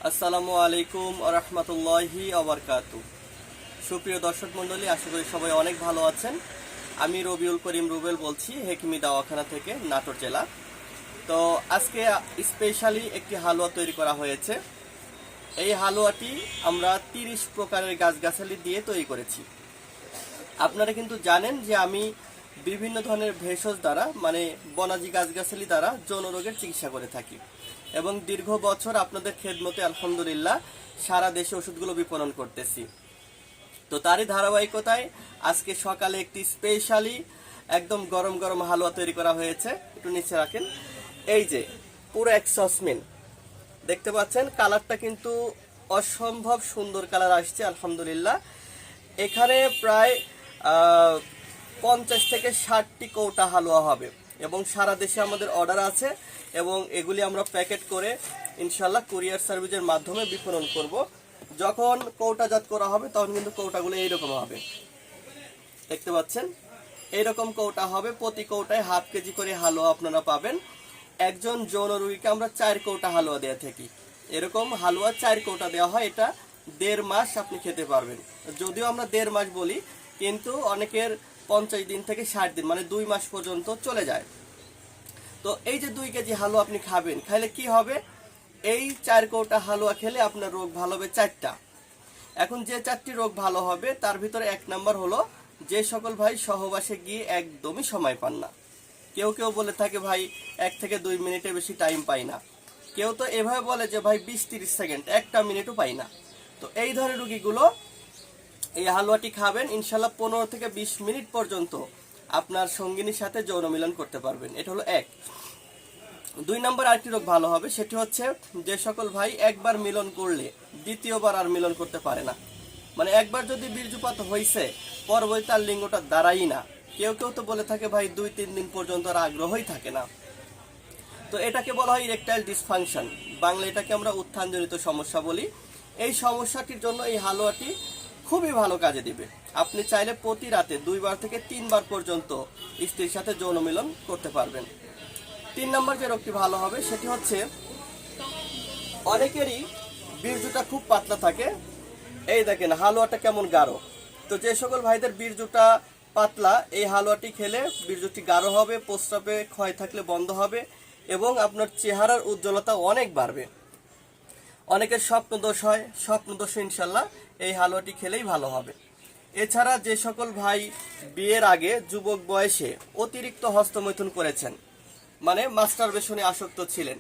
আসসালামু আলাইকুম ওয়া রাহমাতুল্লাহি ওয়া বারাকাতুহু। সুপ্রিয় দর্শক মণ্ডলী, আশা করি সবাই অনেক ভালো আছেন। আমি রবিউল করিম রুবেল বলছি, হেকিমি দাওয়াখানা থেকে, নাটোর জেলা। তো আজকে স্পেশালি একটি হালুয়া তৈরি করা হয়েছে। এই হালুয়াটি আমরা 30 প্রকারের গাছগাছালি দিয়ে তৈরি করেছি। আপনারা কিন্তু জানেন যে আমি বিভিন্ন ধরনের ভেষজ দ্বারা, মানে বনাজি গাছগাছালি দ্বারা যৌন রোগের চিকিৎসা করে থাকি এবং দীর্ঘ বছর আপনাদের খেদমতে আলহামদুলিল্লাহ সারা দেশে ওষুধগুলো বিপণন করতেছি। তো তারই ধারাবাহিকতায় আজকে সকালে একটি স্পেশালি একদম গরম গরম হালুয়া তৈরি করা হয়েছে। একটু নিচে রাখেন। এই যে পুরো এক সসমিন দেখতে পাচ্ছেন, কালারটা কিন্তু অসম্ভব সুন্দর কালার আসছে আলহামদুলিল্লাহ। এখানে প্রায় 50 থেকে 60টি কৌটা হালুয়া হবে এবং সারা দেশে আমাদের অর্ডার আছে এবং এগুলি আমরা প্যাকেট করে ইনশাল্লাহ কুরিয়ার সার্ভিসের মাধ্যমে বিপণন করব। যখন কৌটাজাত করা হবে তখন কিন্তু কৌটাগুলো এইরকম হবে, দেখতে পাচ্ছেন এইরকম কৌটা হবে। প্রতি কৌটায় হাফ কেজি করে হালুয়া আপনারা পাবেন। একজন যৌন রোগীকে আমরা 4 কৌটা হালুয়া দেওয়া থাকি। এরকম হালুয়া 4 কৌটা দেওয়া হয়। এটা 1.5 মাস আপনি খেতে পারবেন। যদিও আমরা 1.5 মাস বলি, কিন্তু অনেকের 50 দিন থেকে 60 দিন, মানে 2 মাস পর্যন্ত চলে যায়। তো এই যে 2 কেজি হালুয়া আপনি খাবেন, খাইলে কি হবে? এই 4 কৌটা হালুয়া খেলে আপনার রোগ ভালো হবে 4টা। এখন যে 4টি রোগ ভালো হবে তার ভিতরে 1 নাম্বার হলো, যে সকল ভাই সহবাসে গিয়ে একদমই সময় পান না। কেউ কেউ বলে থাকে ভাই 1 থেকে 2 মিনিটের বেশি টাইম পাই না। কেউ তো এভাবে বলে যে ভাই 20-30 সেকেন্ড, 1টা মিনিটও পাই না। তো এই ধরনের রোগীগুলো এই হালুয়াটি খাবেন, ইনশাল্লাহ 15 থেকে 20 মিনিট পর্যন্ত আপনার সঙ্গিনীর সাথে যৌন মিলন করতে পারবেন। এটা হলো 1। 2 নম্বর আরেকটি রোগ ভালো হবে, সেটি হচ্ছে যে সকল ভাই একবার মিলন করলে দ্বিতীয়বার আর মিলন করতে পারে না। মানে একবার যদি বীর্যপাত হয়েছে, পরবর্তী তার লিঙ্গটা দাঁড়াই না। কেউ কেউ তো বলে থাকে ভাই 2-3 দিন পর্যন্ত আর আগ্রহই থাকে না। তো এটাকে বলা হয় ইরেকটাইল ডিসফাংশন। বাংলা এটাকে আমরা উত্থানজনিত সমস্যা বলি। এই সমস্যাটির জন্য এই হালুয়াটি খুবই ভালো কাজে দিবে। আপনি চাইলে প্রতি রাতে 2 বার থেকে 3 বার পর্যন্ত স্ত্রীর সাথে যৌন মিলন করতে পারবেন। 3 নম্বর যে রোগটি ভালো হবে সেটি হচ্ছে, অনেকেরই বীর্যটা খুব পাতলা থাকে। এই দেখেন হালুয়াটা কেমন গাঢ়। তো যে সকল ভাইদের বীর্যটা পাতলা, এই হালুয়াটি খেলে বীর্যটি গাঢ় হবে, প্রস্রাবে ক্ষয় থাকলে বন্ধ হবে এবং আপনার চেহারার উজ্জ্বলতা অনেক বাড়বে। অনেকের স্বপ্ন দোষ হয়, স্বপ্ন দোষ ইনশাল্লাহ এই হালুয়াটি খেলেই ভালো হবে। এছাড়া যে সকল ভাই বিয়ের আগে যুবক বয়সে অতিরিক্ত হস্তমৈথুন করেছেন, মানে মাস্টারবেশনে আসক্ত ছিলেন,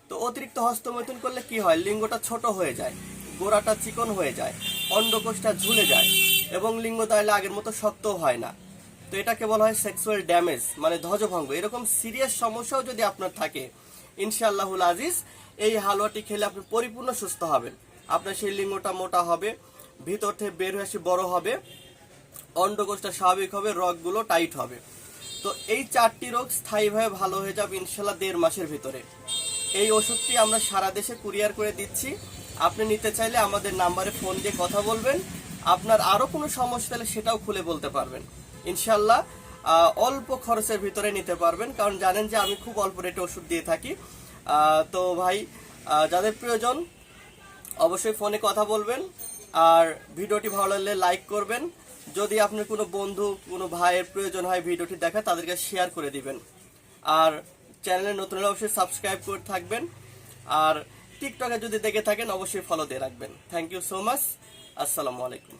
তো অতিরিক্ত হস্তমৈথুন করলে কি হয়? লিঙ্গটা ছোট হয়ে যায়, গোড়াটা চিকন হয়ে যায়, অন্ডকোষটা ঝুলে যায় এবং লিঙ্গ তাহলে আগের মতো শক্তও হয় না। তো এটাকে বলা হয় সেক্সুয়াল ড্যামেজ, মানে ধ্বজভঙ্গ। এরকম সিরিয়াস সমস্যাও যদি আপনার থাকে, ইনশাআল্লাহুল আজিজ এই হালুয়াটি খেলে আপনি পরিপূর্ণ সুস্থ হবেন। আপনার সেই লিঙ্গটা মোটা হবে, ভিতর থেকে বের হয়ে এসে বড় হবে, অন্ডকোষটা স্বাভাবিক হবে, রগগুলো টাইট হবে। তো এই 4টি রোগ স্থায়ীভাবে ভালো হয়ে যাবে ইনশাল্লাহ 1.5 মাসের ভিতরে। এই ওষুধটি আমরা সারা দেশে কুরিয়ার করে দিচ্ছি। আপনি নিতে চাইলে আমাদের নাম্বারে ফোন দিয়ে কথা বলবেন। আপনার আরও কোনো সমস্যা হলে সেটাও খুলে বলতে পারবেন ইনশাল্লাহ। অল্প খরচের ভিতরে নিতে পারবেন, কারণ জানেন যে আমি খুব অল্প রেটে ওষুধ দিয়ে থাকি। তো ভাই যাদের প্রয়োজন অবশ্যই ফোনে কথা বলবেন, আর ভিডিওটি ভালো লাগলে লাইক করবেন। যদি আপনার কোনো বন্ধু, কোনো ভাইয়ের প্রয়োজন হয় ভিডিওটি দেখা, তাদেরকে শেয়ার করে দিবেন। আর চ্যানেলে নতুন হলে অবশ্যই সাবস্ক্রাইব করে থাকবেন। আর টিকটকে যদি দেখে থাকেন অবশ্যই ফলো দিয়ে রাখবেন। Thank you so much. আসসালামু আলাইকুম।